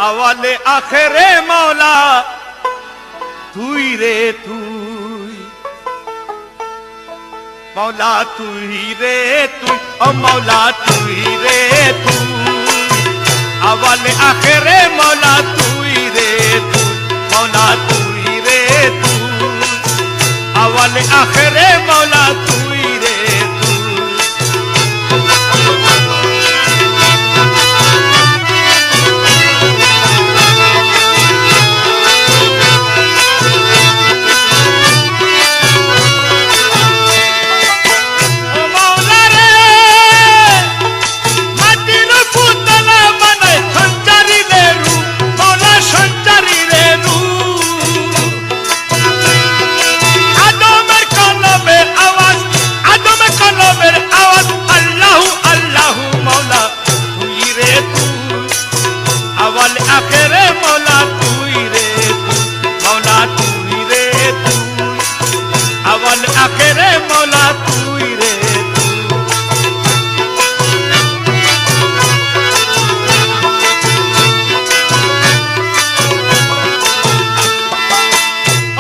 আওয়ালে আখেরে মৌলা তুই রে তুই, মৌলা তুই রে তুই, ও মৌলা তুই রে তুই, আওয়ালে আখেরে মৌলা তুই রে তুই, মৌলা তুই রে তুই, আওয়ালে আখেরে মৌলা তুই রে তুই। আখেরে মৌলা তুই রে তুই, মৌলা তুই রে তুই, আওয়াল আখেরে মৌলা তুই রে তুই।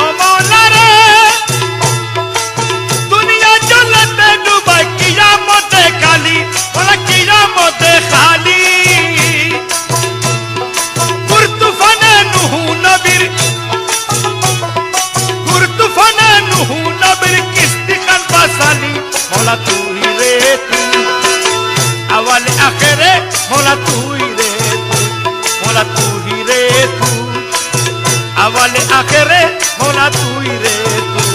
ও মৌলা রে দুনিয়া জলতে ডুবাই কিয়ামতে খালি, মৌলা কিয়ামতে খালি, মৌলা তুই রে তুই, আওয়ালে আখেরে মৌলা তুই রে তুই, মৌলা তুই রে তুই, আওয়ালে আখেরে মৌলা তুই রে তুই।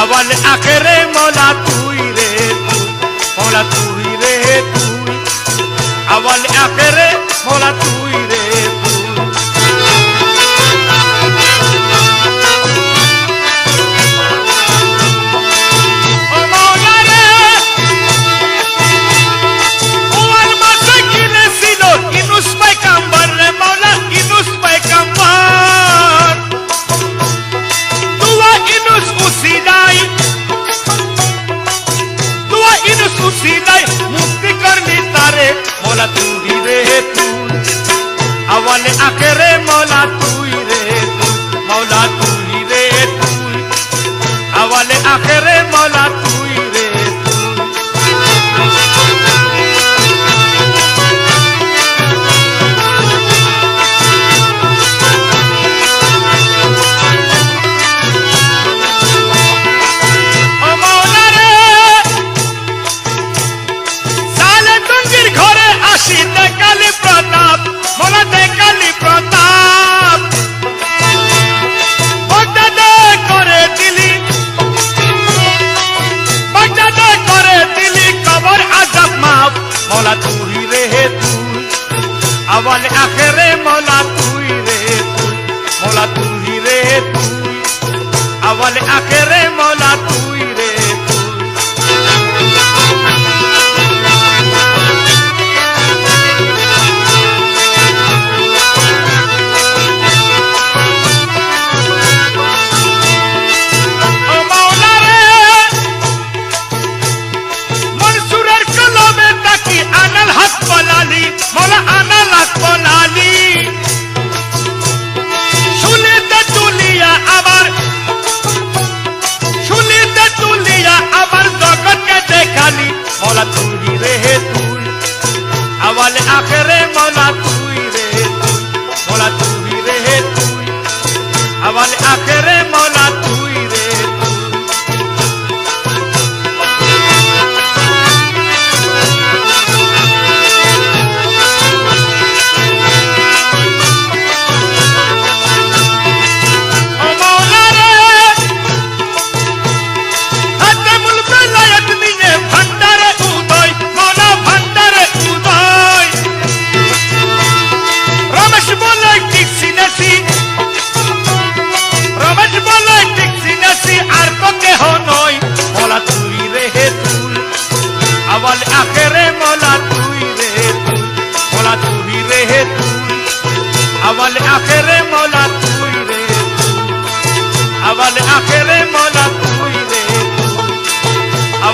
আওয়ালে আখেরে মৌলা তুই রে তুই, মৌলা তুই রে তুই, আওয়ালে আখেরে মৌলা তুই রে তুই। ও মৌলা রে ওয়াল মাসে কিনেছিল ইনুস পয়গম্বর রে, মৌলা ইনুস পয়গম্বর, তুয়া ইনুস উসিলাই, তুয়া ইনুস উসিলাই মুক্তি করলি তারে, মৌলা তুই রে তুই, আওয়ালে আখেরে মৌলা তুই রে তুই, মৌলা তুই রে তুই, আওয়ালে আখেরে মৌলা তুই রে তুই। ও মৌলা রে সালে টঙ্গির ঘরে আসি দেখালি প্রতাপ, মৌলা দেখালি প্রতাপ, বাগদাদে করে দিলি, বাগদাদে করে দিলি কবর আযাব মাফ, মৌলা তুই রে তুই, আওয়ালে আখেরে মৌলা তুই রে তুই, মৌলা তুই রে তুই, আওয়ালে আখেরে মৌলা তুই রে তুই। ও মৌলা রে মনসুরের কলমে তাকি আনাল হক বলালি, মৌলা আনাল হক বলালি, শুনিতে তুলিয়া আবার, শুনিতে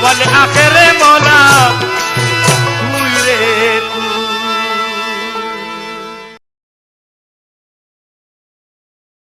আওয়ালে আখেরে মৌলা